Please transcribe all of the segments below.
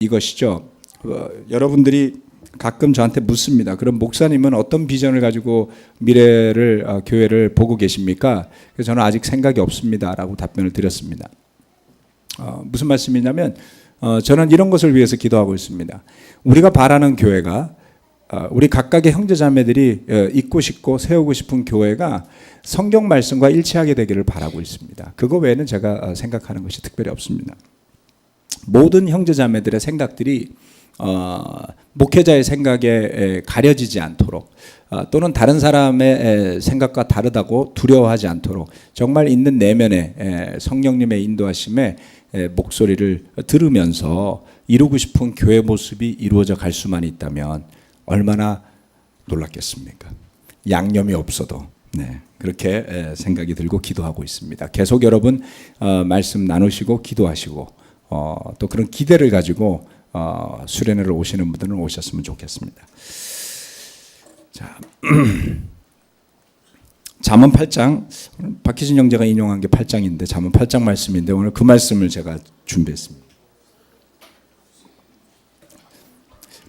이것이죠. 여러분들이 가끔 저한테 묻습니다. 그럼 목사님은 어떤 비전을 가지고 미래를 교회를 보고 계십니까? 그래서 저는 아직 생각이 없습니다라고 답변을 드렸습니다. 무슨 말씀이냐면 저는 이런 것을 위해서 기도하고 있습니다. 우리가 바라는 교회가 우리 각각의 형제자매들이 있고 싶고 세우고 싶은 교회가 성경 말씀과 일치하게 되기를 바라고 있습니다. 그거 외에는 제가 생각하는 것이 특별히 없습니다. 모든 형제자매들의 생각들이 목회자의 생각에 가려지지 않도록 또는 다른 사람의 생각과 다르다고 두려워하지 않도록 정말 있는 내면에 성령님의 인도하심에 목소리를 들으면서 이루고 싶은 교회 모습이 이루어져 갈 수만 있다면 얼마나 놀랐겠습니까? 양념이 없어도 그렇게 생각이 들고 기도하고 있습니다. 계속 여러분 말씀 나누시고 기도하시고 또 그런 기대를 가지고 수련회를 오시는 분들은 오셨으면 좋겠습니다. 자, 잠언 8장, 박희진 형제가 인용한 게 8장인데 잠언 8장 말씀인데 오늘 그 말씀을 제가 준비했습니다.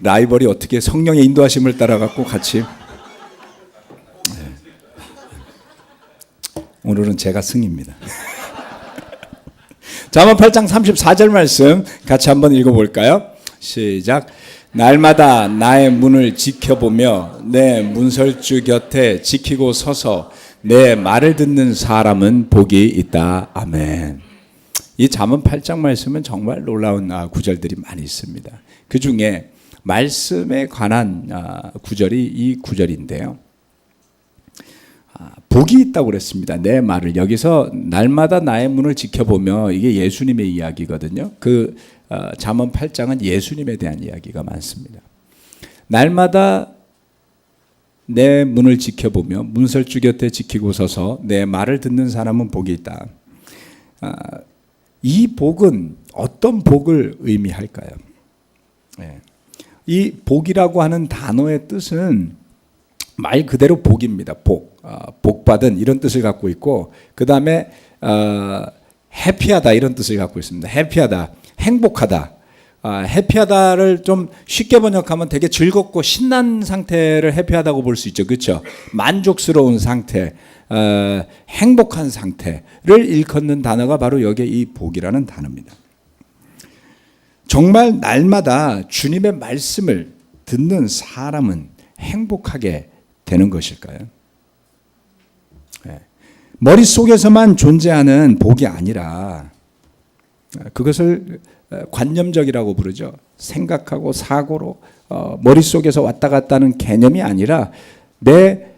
라이벌이 어떻게 성령의 인도하심을 따라갖고 같이 오늘은 제가 승입니다. 잠언 8장 34절 말씀 같이 한번 읽어볼까요? 시작. 날마다 나의 문을 지켜보며 내 문설주 곁에 지키고 서서 내 말을 듣는 사람은 복이 있다. 아멘. 이 잠언 8장 말씀은 정말 놀라운 구절들이 많이 있습니다. 그 중에 말씀에 관한 구절이 이 구절인데요. 복이 있다고 그랬습니다. 내 말을 여기서 날마다 나의 문을 지켜보며 이게 예수님의 이야기거든요. 그 잠언 8장은 예수님에 대한 이야기가 많습니다. 날마다 내 문을 지켜보며 문설주 곁에 지키고 서서 내 말을 듣는 사람은 복이 있다. 이 복은 어떤 복을 의미할까요? 이 복이라고 하는 단어의 뜻은 말 그대로 복입니다. 복받은 이런 뜻을 갖고 있고 그 다음에 해피하다 이런 뜻을 갖고 있습니다. 해피하다, 행복하다. 해피하다를 좀 쉽게 번역하면 되게 즐겁고 신난 상태를 해피하다고 볼 수 있죠. 그렇죠? 만족스러운 상태, 행복한 상태를 일컫는 단어가 바로 여기에 이 복이라는 단어입니다. 정말 날마다 주님의 말씀을 듣는 사람은 행복하게 되는 것일까요? 머릿속에서만 존재하는 복이 아니라 그것을 관념적이라고 부르죠. 생각하고 사고로 머릿속에서 왔다 갔다 하는 개념이 아니라 내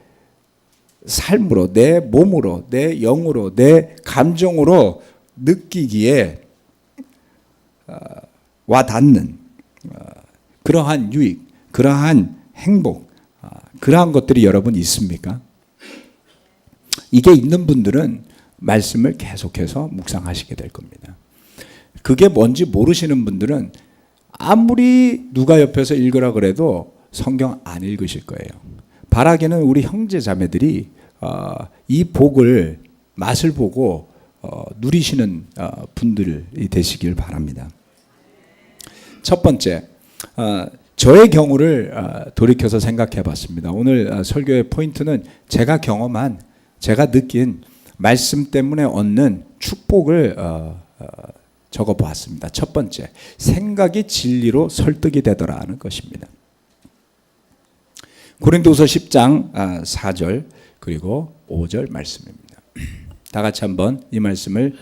삶으로, 내 몸으로, 내 영으로, 내 감정으로 느끼기에 와닿는 그러한 유익, 그러한 행복, 그러한 것들이 여러분 있습니까? 이게 있는 분들은 말씀을 계속해서 묵상하시게 될 겁니다. 그게 뭔지 모르시는 분들은 아무리 누가 옆에서 읽으라 그래도 성경 안 읽으실 거예요. 바라기는 우리 형제 자매들이 이 복을 맛을 보고 누리시는 분들이 되시길 바랍니다. 첫 번째, 저의 경우를 돌이켜서 생각해 봤습니다. 오늘 설교의 포인트는 제가 경험한, 제가 느낀 말씀 때문에 얻는 축복을 적어 보았습니다. 첫 번째, 생각이 진리로 설득이 되더라는 것입니다. 고린도서 10장 4절 그리고 5절 말씀입니다. 다 같이 한번 이 말씀을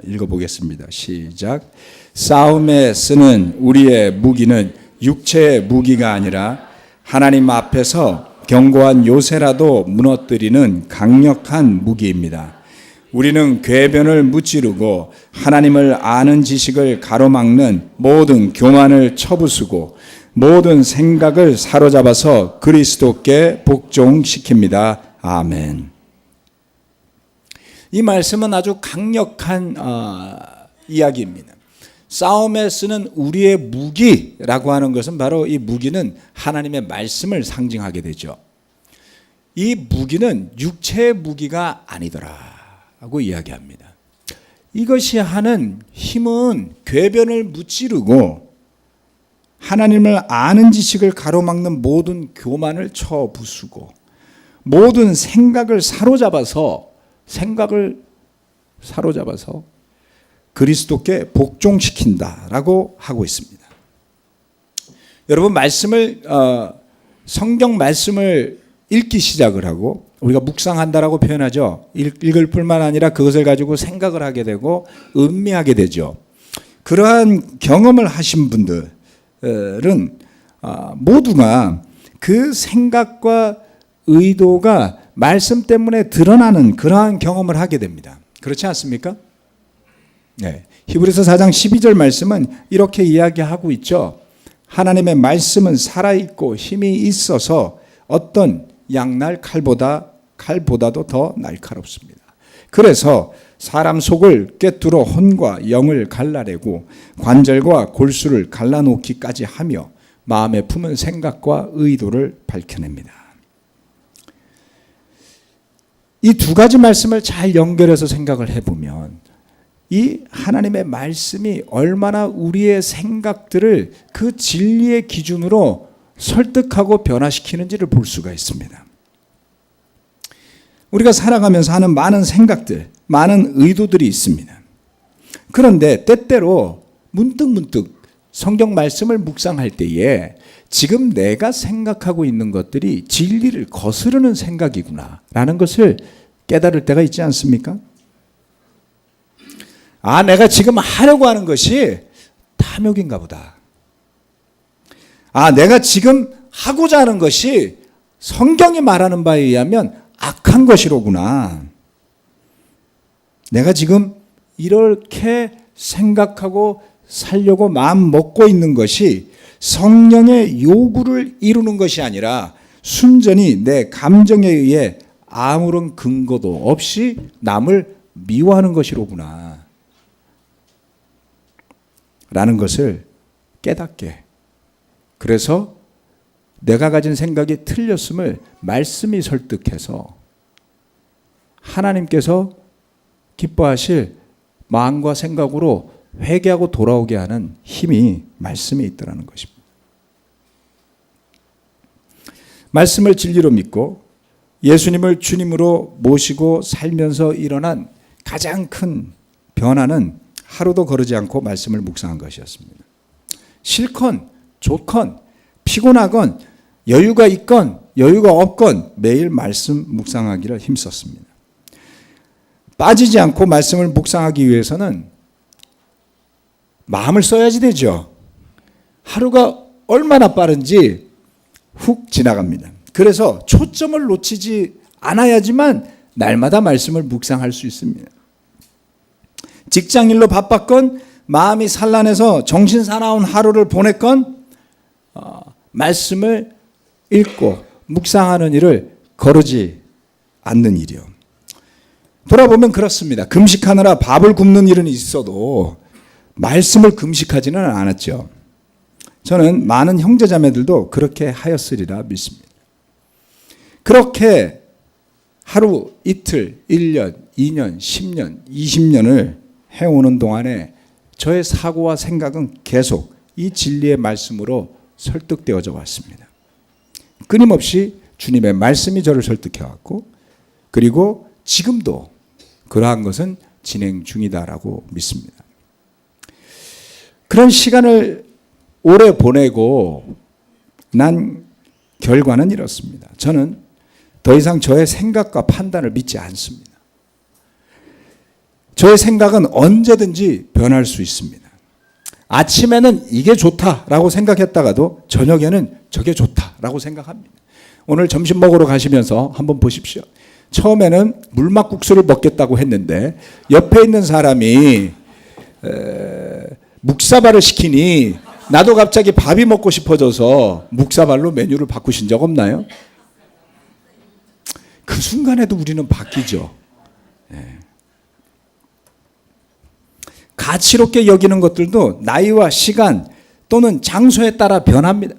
읽어보겠습니다. 시작. 싸움에 쓰는 우리의 무기는 육체의 무기가 아니라 하나님 앞에서 견고한 요새라도 무너뜨리는 강력한 무기입니다. 우리는 궤변을 무찌르고 하나님을 아는 지식을 가로막는 모든 교만을 쳐부수고 모든 생각을 사로잡아서 그리스도께 복종시킵니다. 아멘. 이 말씀은 아주 강력한 이야기입니다. 싸움에 쓰는 우리의 무기라고 하는 것은 바로 이 무기는 하나님의 말씀을 상징하게 되죠. 이 무기는 육체의 무기가 아니더라고 이야기합니다. 이것이 하는 힘은 궤변을 무찌르고 하나님을 아는 지식을 가로막는 모든 교만을 쳐부수고 모든 생각을 사로잡아서 그리스도께 복종시킨다라고 하고 있습니다. 여러분 성경 말씀을 읽기 시작을 하고 우리가 묵상한다라고 표현하죠. 읽을 뿐만 아니라 그것을 가지고 생각을 하게 되고 음미하게 되죠. 그러한 경험을 하신 분들은 모두가 그 생각과 의도가 말씀 때문에 드러나는 그러한 경험을 하게 됩니다. 그렇지 않습니까? 네. 히브리서 4장 12절 말씀은 이렇게 이야기하고 있죠. 하나님의 말씀은 살아있고 힘이 있어서 어떤 양날 칼보다도 더 날카롭습니다. 그래서 사람 속을 꿰뚫어 혼과 영을 갈라내고 관절과 골수를 갈라놓기까지 하며 마음에 품은 생각과 의도를 밝혀냅니다. 이 두 가지 말씀을 잘 연결해서 생각을 해보면 이 하나님의 말씀이 얼마나 우리의 생각들을 그 진리의 기준으로 설득하고 변화시키는지를 볼 수가 있습니다. 우리가 살아가면서 하는 많은 생각들, 많은 의도들이 있습니다. 그런데 때때로 문득 성경 말씀을 묵상할 때에 지금 내가 생각하고 있는 것들이 진리를 거스르는 생각이구나 라는 것을 깨달을 때가 있지 않습니까? 내가 지금 하려고 하는 것이 탐욕인가 보다. 내가 지금 하고자 하는 것이 성경이 말하는 바에 의하면 악한 것이로구나. 내가 지금 이렇게 생각하고 살려고 마음 먹고 있는 것이 성령의 요구를 이루는 것이 아니라 순전히 내 감정에 의해 아무런 근거도 없이 남을 미워하는 것이로구나 라는 것을 깨닫게, 그래서 내가 가진 생각이 틀렸음을 말씀이 설득해서 하나님께서 기뻐하실 마음과 생각으로 회개하고 돌아오게 하는 힘이 말씀에 있다는 것입니다. 말씀을 진리로 믿고 예수님을 주님으로 모시고 살면서 일어난 가장 큰 변화는 하루도 거르지 않고 말씀을 묵상한 것이었습니다. 싫건 좋건 피곤하건 여유가 있건 여유가 없건 매일 말씀 묵상하기를 힘썼습니다. 빠지지 않고 말씀을 묵상하기 위해서는 마음을 써야지 되죠. 하루가 얼마나 빠른지 훅 지나갑니다. 그래서 초점을 놓치지 않아야지만 날마다 말씀을 묵상할 수 있습니다. 직장일로 바빴건 마음이 산란해서 정신 사나운 하루를 보냈건 말씀을 읽고 묵상하는 일을 거르지 않는 일이요. 돌아보면 그렇습니다. 금식하느라 밥을 굶는 일은 있어도 말씀을 금식하지는 않았죠. 저는 많은 형제자매들도 그렇게 하였으리라 믿습니다. 그렇게 하루, 이틀, 1년, 2년, 10년, 20년을 해오는 동안에 저의 사고와 생각은 계속 이 진리의 말씀으로 설득되어져 왔습니다. 끊임없이 주님의 말씀이 저를 설득해왔고, 그리고 지금도 그러한 것은 진행 중이다라고 믿습니다. 그런 시간을 오래 보내고 난 결과는 이렇습니다. 저는 더 이상 저의 생각과 판단을 믿지 않습니다. 저의 생각은 언제든지 변할 수 있습니다. 아침에는 이게 좋다라고 생각했다가도 저녁에는 저게 좋다라고 생각합니다. 오늘 점심 먹으러 가시면서 한번 보십시오. 처음에는 물막국수를 먹겠다고 했는데 옆에 있는 사람이 묵사발을 시키니 나도 갑자기 밥이 먹고 싶어져서 묵사발로 메뉴를 바꾸신 적 없나요? 그 순간에도 우리는 바뀌죠. 가치롭게 여기는 것들도 나이와 시간 또는 장소에 따라 변합니다.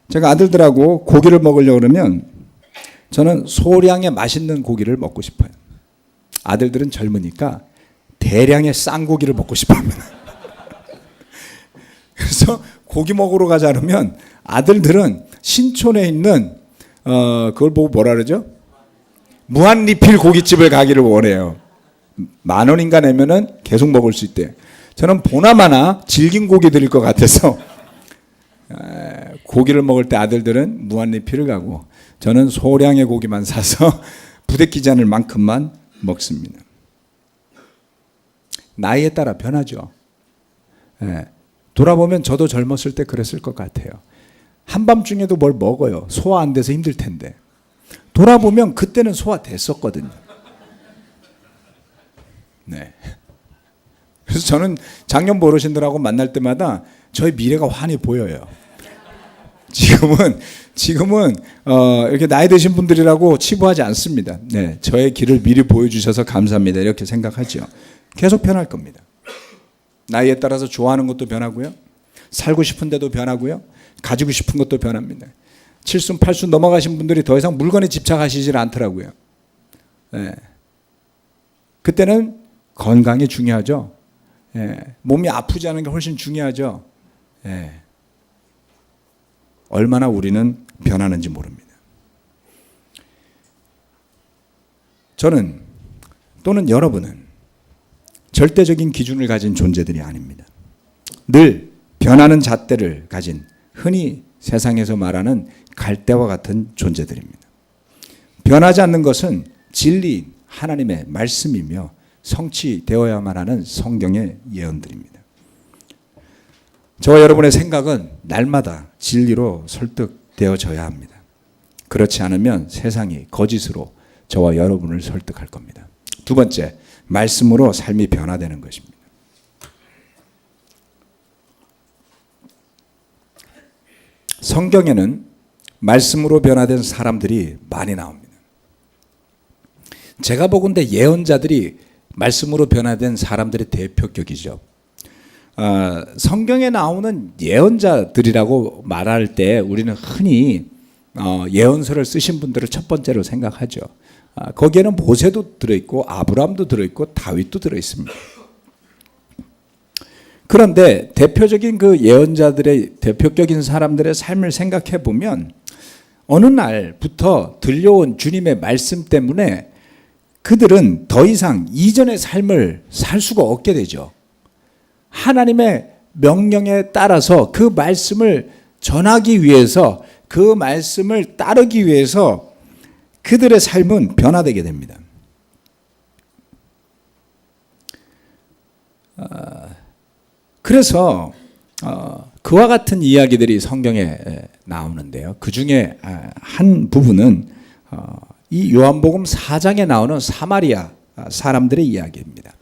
제가 아들들하고 고기를 먹으려고 그러면 저는 소량의 맛있는 고기를 먹고 싶어요. 아들들은 젊으니까 대량의 싼 고기를 먹고 싶어 합니다. 그래서 고기 먹으러 가자 그러면 아들들은 신촌에 있는 그걸 보고 뭐라 그러죠? 무한 리필 고깃집을 가기를 원해요. 10,000원인가 내면은 계속 먹을 수 있대. 저는 보나마나 질긴 고기 드릴 것 같아서 고기를 먹을 때 아들들은 무한 리필을 가고 저는 소량의 고기만 사서 부대끼지 않을 만큼만 먹습니다. 나이에 따라 변하죠. 돌아보면 저도 젊었을 때 그랬을 것 같아요. 한밤중에도 뭘 먹어요. 소화 안 돼서 힘들 텐데. 돌아보면 그때는 소화됐었거든요. 네. 그래서 저는 작년 어르신들하고 만날 때마다 저의 미래가 환히 보여요. 지금은 이렇게 나이 드신 분들이라고 치부하지 않습니다. 네, 저의 길을 미리 보여주셔서 감사합니다. 이렇게 생각하죠. 계속 변할 겁니다. 나이에 따라서 좋아하는 것도 변하고요. 살고 싶은 데도 변하고요. 가지고 싶은 것도 변합니다. 7순 8순 넘어가신 분들이 더 이상 물건에 집착하시질 않더라고요. 네. 그때는 건강이 중요하죠. 몸이 아프지 않은 게 훨씬 중요하죠. 얼마나 우리는 변하는지 모릅니다. 저는 또는 여러분은 절대적인 기준을 가진 존재들이 아닙니다. 늘 변하는 잣대를 가진 흔히 세상에서 말하는 갈대와 같은 존재들입니다. 변하지 않는 것은 진리인 하나님의 말씀이며 성취되어야만 하는 성경의 예언들입니다. 저와 여러분의 생각은 날마다 진리로 설득되어져야 합니다. 그렇지 않으면 세상이 거짓으로 저와 여러분을 설득할 겁니다. 두 번째, 말씀으로 삶이 변화되는 것입니다. 성경에는 말씀으로 변화된 사람들이 많이 나옵니다. 제가 보건대 예언자들이 말씀으로 변화된 사람들의 대표격이죠. 성경에 나오는 예언자들이라고 말할 때 우리는 흔히 예언서를 쓰신 분들을 첫 번째로 생각하죠. 거기에는 모세도 들어있고 아브라함도 들어있고 다윗도 들어있습니다. 그런데 대표적인 그 예언자들의 대표적인 사람들의 삶을 생각해 보면 어느 날부터 들려온 주님의 말씀 때문에 그들은 더 이상 이전의 삶을 살 수가 없게 되죠. 하나님의 명령에 따라서 그 말씀을 전하기 위해서, 그 말씀을 따르기 위해서 그들의 삶은 변화되게 됩니다. 그래서 그와 같은 이야기들이 성경에 나오는데요. 그 중에 한 부분은 이 요한복음 4장에 나오는 사마리아 사람들의 이야기입니다.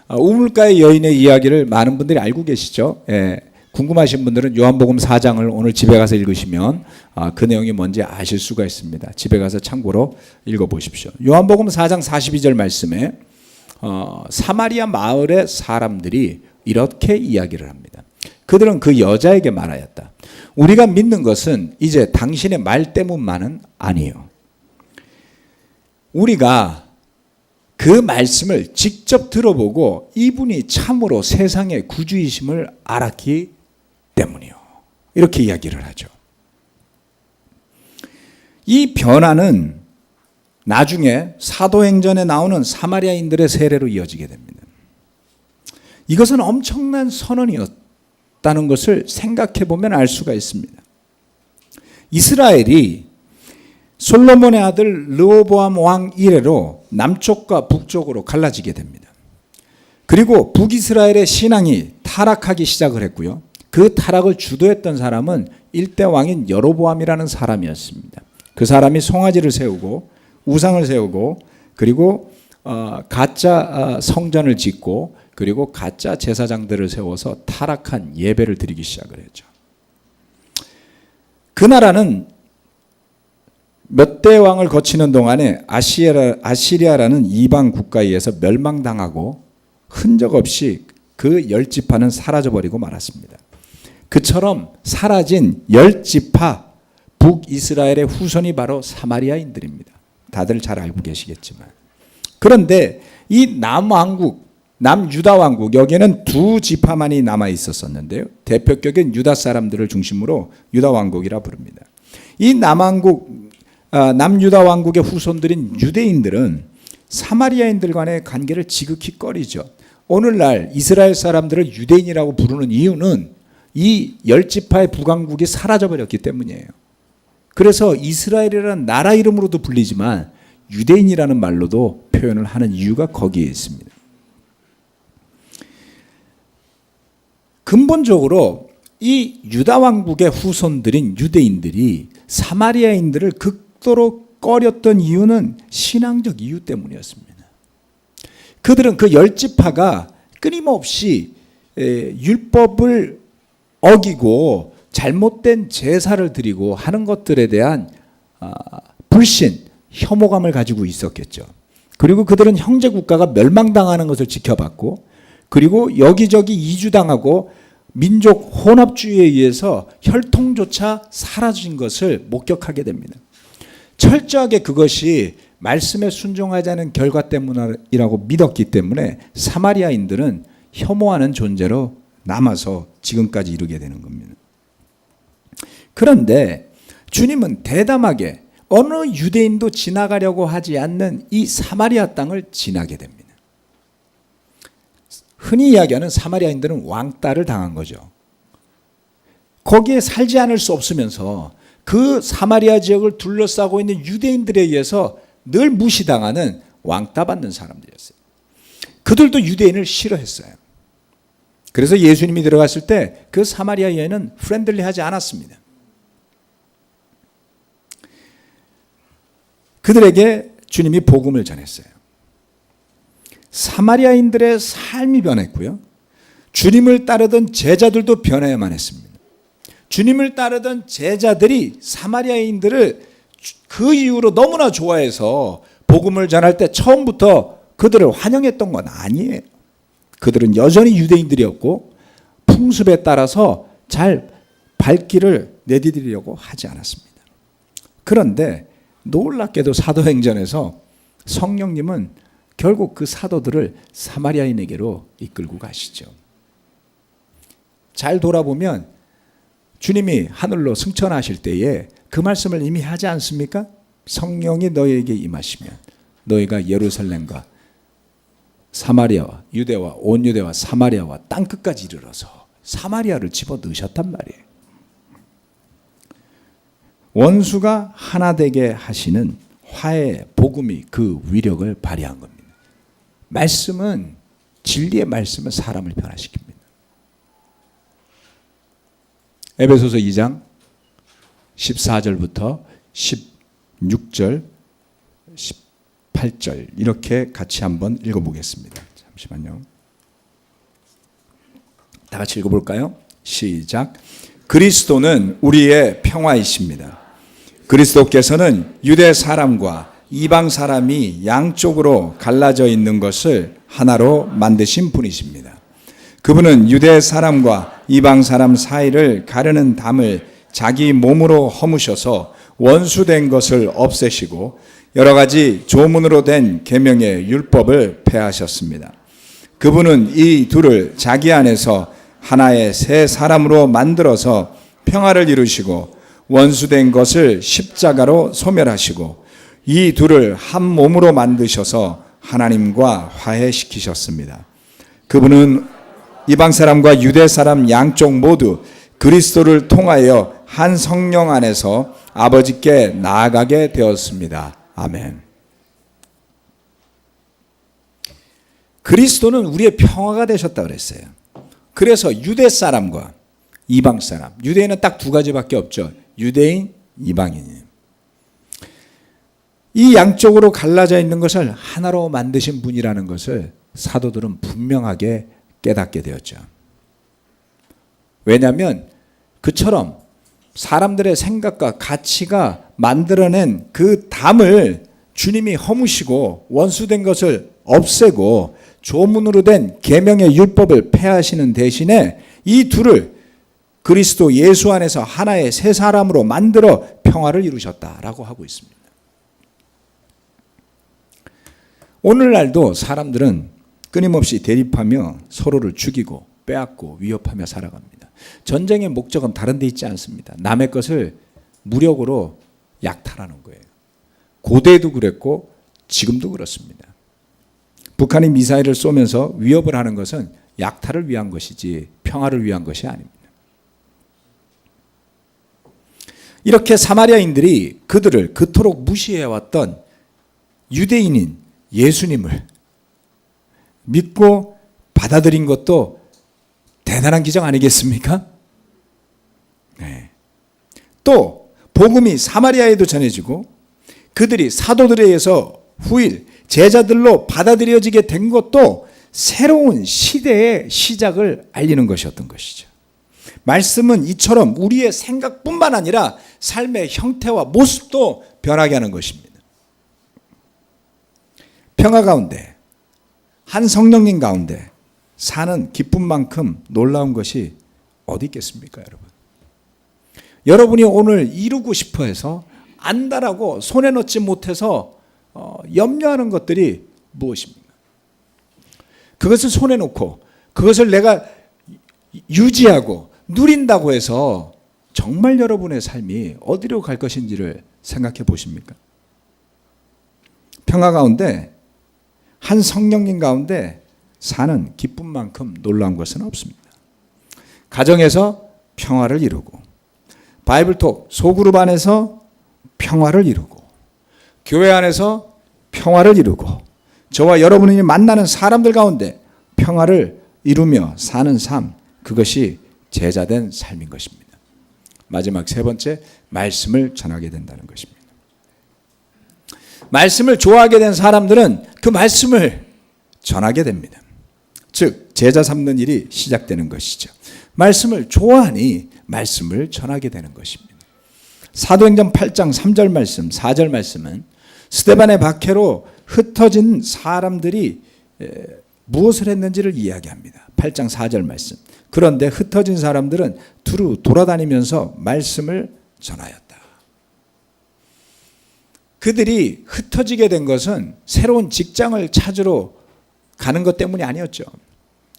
우물가의 여인의 이야기를 많은 분들이 알고 계시죠. 궁금하신 분들은 요한복음 4장을 오늘 집에 가서 읽으시면 그 내용이 뭔지 아실 수가 있습니다. 집에 가서 참고로 읽어보십시오. 요한복음 4장 42절 말씀에 사마리아 마을의 사람들이 이렇게 이야기를 합니다. 그들은 그 여자에게 말하였다. 우리가 믿는 것은 이제 당신의 말 때문만은 아니에요. 우리가 그 말씀을 직접 들어보고 이분이 참으로 세상의 구주이심을 알았기 때문이요. 이렇게 이야기를 하죠. 이 변화는 나중에 사도행전에 나오는 사마리아인들의 세례로 이어지게 됩니다. 이것은 엄청난 선언이었다는 것을 생각해 보면 알 수가 있습니다. 이스라엘이 솔로몬의 아들 르호보암 왕 이래로 남쪽과 북쪽으로 갈라지게 됩니다. 그리고 북이스라엘의 신앙이 타락하기 시작을 했고요. 그 타락을 주도했던 사람은 일대 왕인 여로보암이라는 사람이었습니다. 그 사람이 송아지를 세우고 우상을 세우고 그리고 가짜 성전을 짓고 그리고 가짜 제사장들을 세워서 타락한 예배를 드리기 시작을 했죠. 그 나라는 몇 대 왕을 거치는 동안에 아시리아라는 이방 국가에 의해서 멸망당하고 흔적 없이 그 10지파는 사라져버리고 말았습니다. 그처럼 사라진 10지파 북이스라엘의 후손이 바로 사마리아인들입니다. 다들 잘 알고 계시겠지만. 그런데 이 남왕국 남유다 왕국, 여기에는 두 지파만이 남아 있었었는데요. 대표격인 유다 사람들을 중심으로 유다 왕국이라 부릅니다. 이 남유다 왕국의 후손들인 유대인들은 사마리아인들 간의 관계를 지극히 꺼리죠. 오늘날 이스라엘 사람들을 유대인이라고 부르는 이유는 이 10지파의 북왕국이 사라져버렸기 때문이에요. 그래서 이스라엘이라는 나라 이름으로도 불리지만 유대인이라는 말로도 표현을 하는 이유가 거기에 있습니다. 근본적으로 이 유다 왕국의 후손들인 유대인들이 사마리아인들을 극도로 꺼렸던 이유는 신앙적 이유 때문이었습니다. 그들은 그 10지파가 끊임없이 율법을 어기고 잘못된 제사를 드리고 하는 것들에 대한 불신, 혐오감을 가지고 있었겠죠. 그리고 그들은 형제 국가가 멸망당하는 것을 지켜봤고, 그리고 여기저기 이주당하고 민족 혼합주의에 의해서 혈통조차 사라진 것을 목격하게 됩니다. 철저하게 그것이 말씀에 순종하지 않은 결과 때문이라고 믿었기 때문에 사마리아인들은 혐오하는 존재로 남아서 지금까지 이르게 되는 겁니다. 그런데 주님은 대담하게 어느 유대인도 지나가려고 하지 않는 이 사마리아 땅을 지나게 됩니다. 흔히 이야기하는 사마리아인들은 왕따를 당한 거죠. 거기에 살지 않을 수 없으면서 그 사마리아 지역을 둘러싸고 있는 유대인들에 의해서 늘 무시당하는 왕따 받는 사람들이었어요. 그들도 유대인을 싫어했어요. 그래서 예수님이 들어갔을 때 그 사마리아 여인은 프렌들리하지 않았습니다. 그들에게 주님이 복음을 전했어요. 사마리아인들의 삶이 변했고요. 주님을 따르던 제자들도 변해야만 했습니다. 주님을 따르던 제자들이 사마리아인들을 그 이후로 너무나 좋아해서 복음을 전할 때 처음부터 그들을 환영했던 건 아니에요. 그들은 여전히 유대인들이었고 풍습에 따라서 잘 발길을 내디디려고 하지 않았습니다. 그런데 놀랍게도 사도행전에서 성령님은 결국 그 사도들을 사마리아인에게로 이끌고 가시죠. 잘 돌아보면 주님이 하늘로 승천하실 때에 그 말씀을 이미 하지 않습니까? 성령이 너희에게 임하시면 너희가 예루살렘과 사마리아와 유대와 온 유대와 사마리아와 땅끝까지 이르러서 사마리아를 집어넣으셨단 말이에요. 원수가 하나 되게 하시는 화해 복음이 그 위력을 발휘한 겁니다. 말씀은, 진리의 말씀은 사람을 변화시킵니다. 에베소서 2장 14절부터 16절 18절 이렇게 같이 한번 읽어보겠습니다. 잠시만요. 다 같이 읽어볼까요? 시작. 그리스도는 우리의 평화이십니다. 그리스도께서는 유대 사람과 이방 사람이 양쪽으로 갈라져 있는 것을 하나로 만드신 분이십니다. 그분은 유대 사람과 이방 사람 사이를 가르는 담을 자기 몸으로 허무셔서 원수된 것을 없애시고 여러 가지 조문으로 된 계명의 율법을 폐하셨습니다. 그분은 이 둘을 자기 안에서 하나의 새 사람으로 만들어서 평화를 이루시고 원수된 것을 십자가로 소멸하시고 이 둘을 한 몸으로 만드셔서 하나님과 화해시키셨습니다. 그분은 이방 사람과 유대 사람 양쪽 모두 그리스도를 통하여 한 성령 안에서 아버지께 나아가게 되었습니다. 아멘. 그리스도는 우리의 평화가 되셨다고 그랬어요. 그래서 유대 사람과 이방 사람, 유대인은 딱 두 가지밖에 없죠. 유대인, 이방인이에요. 이 양쪽으로 갈라져 있는 것을 하나로 만드신 분이라는 것을 사도들은 분명하게 깨닫게 되었죠. 왜냐하면 그처럼 사람들의 생각과 가치가 만들어낸 그 담을 주님이 허무시고 원수된 것을 없애고 조문으로 된 계명의 율법을 폐하시는 대신에 이 둘을 그리스도 예수 안에서 하나의 새 사람으로 만들어 평화를 이루셨다라고 하고 있습니다. 오늘날도 사람들은 끊임없이 대립하며 서로를 죽이고 빼앗고 위협하며 살아갑니다. 전쟁의 목적은 다른 데 있지 않습니다. 남의 것을 무력으로 약탈하는 거예요. 고대에도 그랬고 지금도 그렇습니다. 북한이 미사일을 쏘면서 위협을 하는 것은 약탈을 위한 것이지 평화를 위한 것이 아닙니다. 이렇게 사마리아인들이 그들을 그토록 무시해왔던 유대인인 예수님을 믿고 받아들인 것도 대단한 기적 아니겠습니까? 네. 또 복음이 사마리아에도 전해지고 그들이 사도들에 의해서 후일 제자들로 받아들여지게 된 것도 새로운 시대의 시작을 알리는 것이었던 것이죠. 말씀은 이처럼 우리의 생각뿐만 아니라 삶의 형태와 모습도 변하게 하는 것입니다. 평화 가운데 한 성령님 가운데 사는 기쁨만큼 놀라운 것이 어디 있겠습니까, 여러분? 여러분이 오늘 이루고 싶어 해서 안다라고 손에 넣지 못해서 염려하는 것들이 무엇입니까? 그것을 손에 놓고 그것을 내가 유지하고 누린다고 해서 정말 여러분의 삶이 어디로 갈 것인지를 생각해 보십니까? 평화 가운데 한 성령님 가운데 사는 기쁨만큼 놀라운 것은 없습니다. 가정에서 평화를 이루고 바이블톡 소그룹 안에서 평화를 이루고 교회 안에서 평화를 이루고 저와 여러분이 만나는 사람들 가운데 평화를 이루며 사는 삶, 그것이 제자된 삶인 것입니다. 마지막 세 번째, 말씀을 전하게 된다는 것입니다. 말씀을 좋아하게 된 사람들은 그 말씀을 전하게 됩니다. 즉 제자 삼는 일이 시작되는 것이죠. 말씀을 좋아하니 말씀을 전하게 되는 것입니다. 사도행전 8장 3절 말씀, 4절 말씀은 스데반의 박해로 흩어진 사람들이 무엇을 했는지를 이야기합니다. 8장 4절 말씀. 그런데 흩어진 사람들은 두루 돌아다니면서 말씀을 전하였다. 그들이 흩어지게 된 것은 새로운 직장을 찾으러 가는 것 때문이 아니었죠.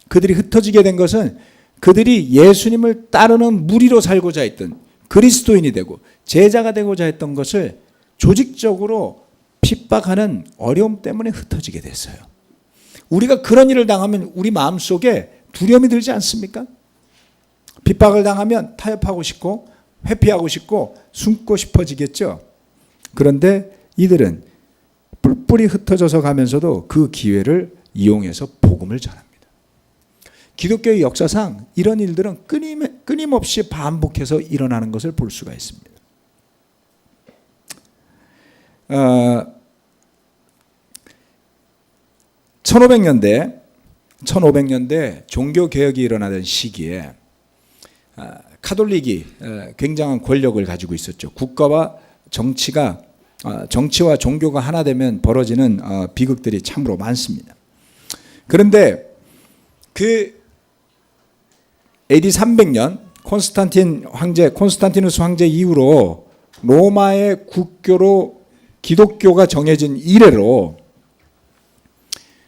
그들이 흩어지게 된 것은 그들이 예수님을 따르는 무리로 살고자 했던 그리스도인이 되고 제자가 되고자 했던 것을 조직적으로 핍박하는 어려움 때문에 흩어지게 됐어요. 우리가 그런 일을 당하면 우리 마음속에 두려움이 들지 않습니까? 핍박을 당하면 타협하고 싶고 회피하고 싶고 숨고 싶어지겠죠. 그런데 이들은 뿔뿔이 흩어져서 가면서도 그 기회를 이용해서 복음을 전합니다. 기독교의 역사상 이런 일들은 끊임없이 반복해서 일어나는 것을 볼 수가 있습니다. 1500년대 종교개혁이 일어나던 시기에 카톨릭이 굉장한 권력을 가지고 있었죠. 국가와 정치와 종교가 하나 되면 벌어지는 비극들이 참으로 많습니다. 그런데 그 AD 300년 콘스탄티누스 황제 이후로 로마의 국교로 기독교가 정해진 이래로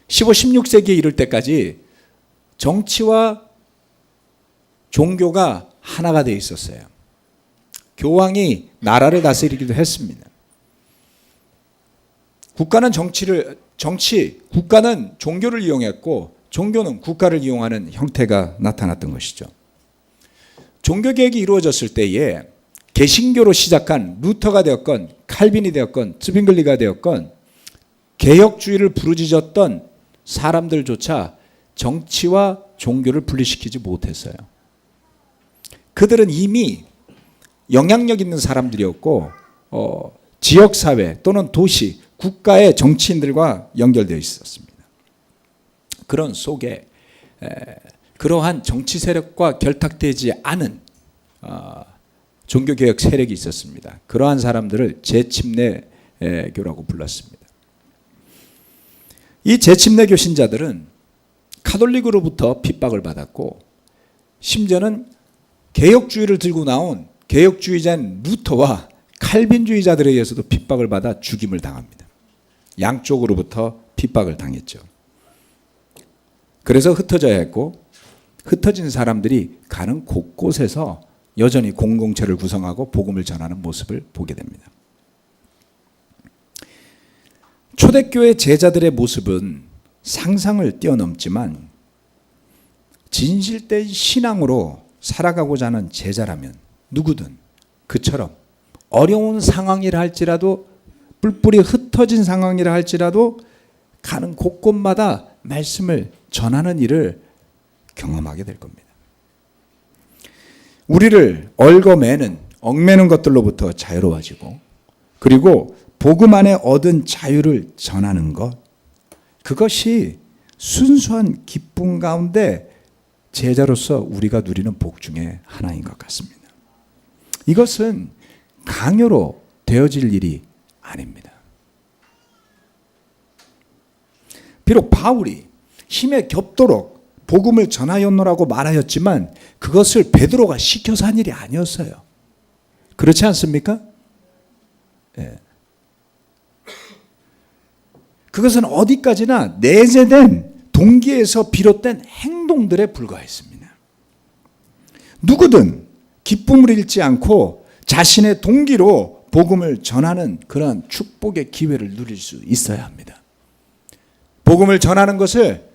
15, 16세기에 이를 때까지 정치와 종교가 하나가 되어 있었어요. 교황이 나라를 다스리기도 했습니다. 국가는 국가는 종교를 이용했고 종교는 국가를 이용하는 형태가 나타났던 것이죠. 종교개혁이 이루어졌을 때에 개신교로 시작한 루터가 되었건 칼빈이 되었건 츠빙글리가 되었건 개혁주의를 부르짖었던 사람들조차 정치와 종교를 분리시키지 못했어요. 그들은 이미 영향력 있는 사람들이었고 지역사회 또는 도시, 국가의 정치인들과 연결되어 있었습니다. 그런 속에 그러한 정치 세력과 결탁되지 않은 종교개혁 세력이 있었습니다. 그러한 사람들을 재침례교라고 불렀습니다. 이 재침례교 신자들은 카톨릭으로부터 핍박을 받았고 심지어는 개혁주의를 들고 나온 개혁주의자인 루터와 칼빈주의자들에 의해서도 핍박을 받아 죽임을 당합니다. 양쪽으로부터 핍박을 당했죠. 그래서 흩어져야 했고, 흩어진 사람들이 가는 곳곳에서 여전히 공동체를 구성하고 복음을 전하는 모습을 보게 됩니다. 초대교회 제자들의 모습은 상상을 뛰어넘지만 진실된 신앙으로 살아가고자 하는 제자라면 누구든 그처럼 어려운 상황이라 할지라도, 뿔뿔이 흩어진 상황이라 할지라도 가는 곳곳마다 말씀을 전하는 일을 경험하게 될 겁니다. 우리를 얽어매는, 얽매는 것들로부터 자유로워지고, 그리고 복음 안에 얻은 자유를 전하는 것, 그것이 순수한 기쁨 가운데 제자로서 우리가 누리는 복 중에 하나인 것 같습니다. 이것은 강요로 되어질 일이 아닙니다. 비록 바울이 힘에 겹도록 복음을 전하였노라고 말하였지만 그것을 베드로가 시켜서 한 일이 아니었어요. 그렇지 않습니까? 예. 그것은 어디까지나 내재된 동기에서 비롯된 행동들에 불과했습니다. 누구든 기쁨을 잃지 않고 자신의 동기로 복음을 전하는 그런 축복의 기회를 누릴 수 있어야 합니다. 복음을 전하는 것을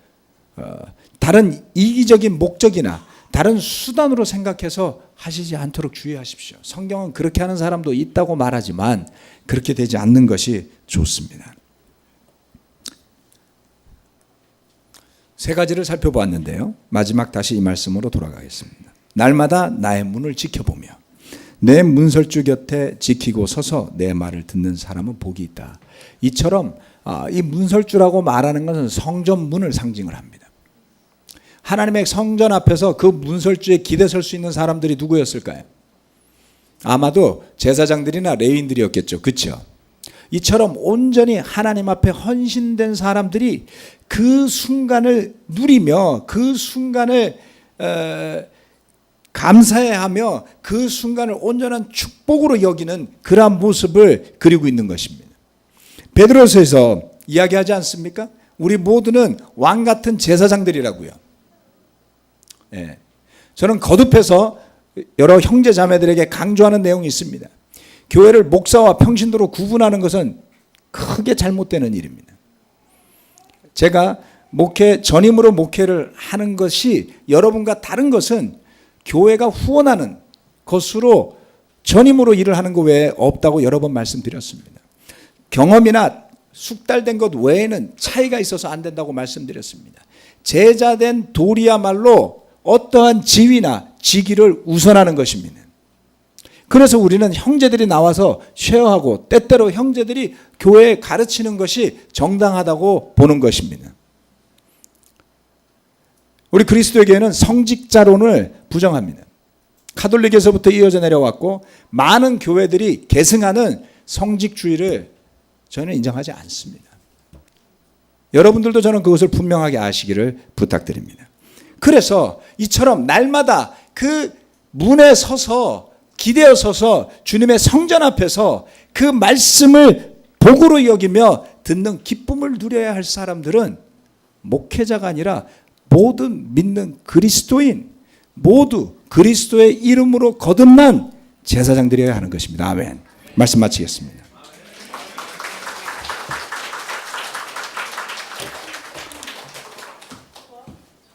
다른 이기적인 목적이나 다른 수단으로 생각해서 하시지 않도록 주의하십시오. 성경은 그렇게 하는 사람도 있다고 말하지만 그렇게 되지 않는 것이 좋습니다. 세 가지를 살펴보았는데요. 마지막 다시 이 말씀으로 돌아가겠습니다. 날마다 나의 문을 지켜보며 내 문설주 곁에 지키고 서서 내 말을 듣는 사람은 복이 있다. 이처럼 이 문설주라고 말하는 것은 성전 문을 상징을 합니다. 하나님의 성전 앞에서 그 문설주에 기대 설 수 있는 사람들이 누구였을까요? 아마도 제사장들이나 레위인들이었겠죠. 그렇죠? 이처럼 온전히 하나님 앞에 헌신된 사람들이 그 순간을 누리며 그 순간을 감사해하며 그 순간을 온전한 축복으로 여기는 그러한 모습을 그리고 있는 것입니다. 베드로서에서 이야기하지 않습니까? 우리 모두는 왕 같은 제사장들이라고요. 예. 저는 거듭해서 여러 형제 자매들에게 강조하는 내용이 있습니다. 교회를 목사와 평신도로 구분하는 것은 크게 잘못되는 일입니다. 제가 전임으로 목회를 하는 것이 여러분과 다른 것은 교회가 후원하는 것으로 전임으로 일을 하는 것 외에 없다고 여러 번 말씀드렸습니다. 경험이나 숙달된 것 외에는 차이가 있어서 안 된다고 말씀드렸습니다. 제자된 도리야말로 어떠한 지위나 직위를 우선하는 것입니다. 그래서 우리는 형제들이 나와서 쉐어하고 때때로 형제들이 교회에 가르치는 것이 정당하다고 보는 것입니다. 우리 그리스도교회는 성직자론을 부정합니다. 카톨릭에서부터 이어져 내려왔고 많은 교회들이 계승하는 성직주의를 저는 인정하지 않습니다. 여러분들도 저는 그것을 분명하게 아시기를 부탁드립니다. 그래서 이처럼 날마다 그 문에 서서 기대어 서서 주님의 성전 앞에서 그 말씀을 복으로 여기며 듣는 기쁨을 누려야 할 사람들은 목회자가 아니라 모든 믿는 그리스도인, 모두 그리스도의 이름으로 거듭난 제사장들이어야 하는 것입니다. 아멘. 말씀 마치겠습니다.